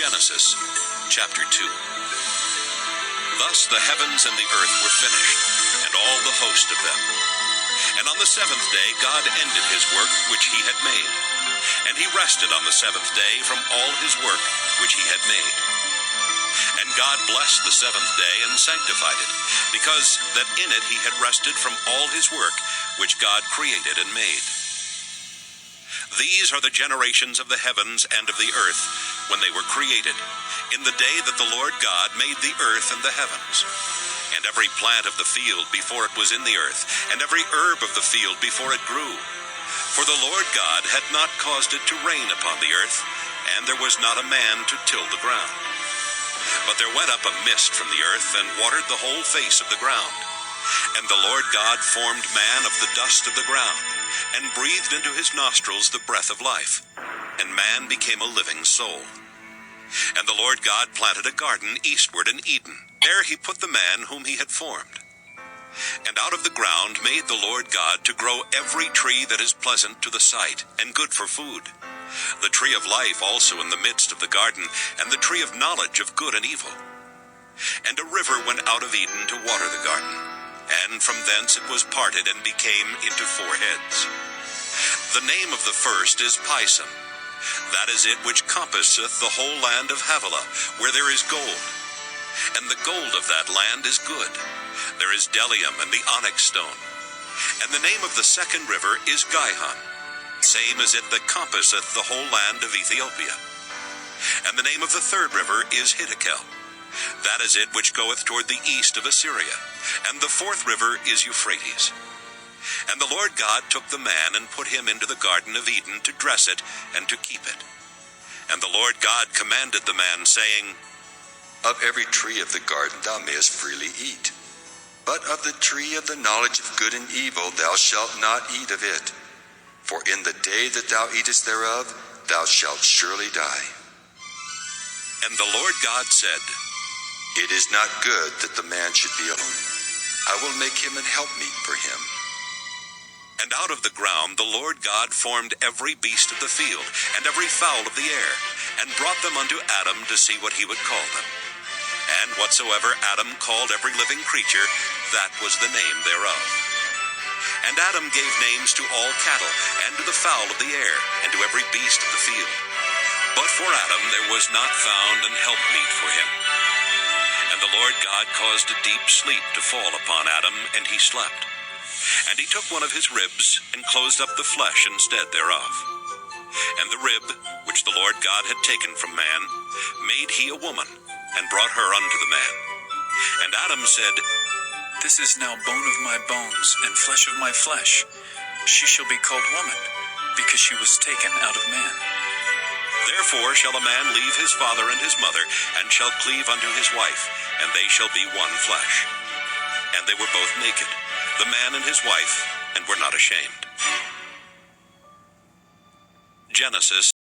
Genesis, chapter 2. Thus the heavens and the earth were finished, and all the host of them. And on the seventh day God ended his work which he had made. And he rested on the seventh day from all his work which he had made. And God blessed the seventh day and sanctified it, because that in it he had rested from all his work which God created and made. These are the generations of the heavens and of the earth when they were created, in the day that the Lord God made the earth and the heavens. And every plant of the field before it was in the earth, and every herb of the field before it grew. For the Lord God had not caused it to rain upon the earth, and there was not a man to till the ground. But there went up a mist from the earth, and watered the whole face of the ground. And the Lord God formed man of the dust of the ground, and breathed into his nostrils the breath of life, and man became a living soul. And the Lord God planted a garden eastward in Eden. There he put the man whom he had formed. And out of the ground made the Lord God to grow every tree that is pleasant to the sight, and good for food. The tree of life also in the midst of the garden, and the tree of knowledge of good and evil. And a river went out of Eden to water the garden, and from thence it was parted and became into four heads. The name of the first is Pison. That is it which compasseth the whole land of Havilah, where there is gold. And the gold of that land is good. There is bdellium and the onyx stone. And the name of the second river is Gihon, same as it that compasseth the whole land of Ethiopia. And the name of the third river is Hiddekel. That is it which goeth toward the east of Assyria. And the fourth river is Euphrates. And the Lord God took the man and put him into the garden of Eden to dress it and to keep it. And the Lord God commanded the man, saying, Of every tree of the garden thou mayest freely eat, but of the tree of the knowledge of good and evil thou shalt not eat of it. For in the day that thou eatest thereof, thou shalt surely die. And the Lord God said, It is not good that the man should be alone. I will make him an helpmeet for him. And out of the ground the Lord God formed every beast of the field, and every fowl of the air, and brought them unto Adam to see what he would call them. And whatsoever Adam called every living creature, that was the name thereof. And Adam gave names to all cattle, and to the fowl of the air, and to every beast of the field. But for Adam there was not found an helpmeet for him. And the Lord God caused a deep sleep to fall upon Adam, and he slept. And he took one of his ribs, and closed up the flesh instead thereof. And the rib, which the Lord God had taken from man, made he a woman, and brought her unto the man. And Adam said, This is now bone of my bones, and flesh of my flesh. She shall be called woman, because she was taken out of man. Therefore shall a man leave his father and his mother, and shall cleave unto his wife, and they shall be one flesh. And they were both naked, the man and his wife, and were not ashamed. Genesis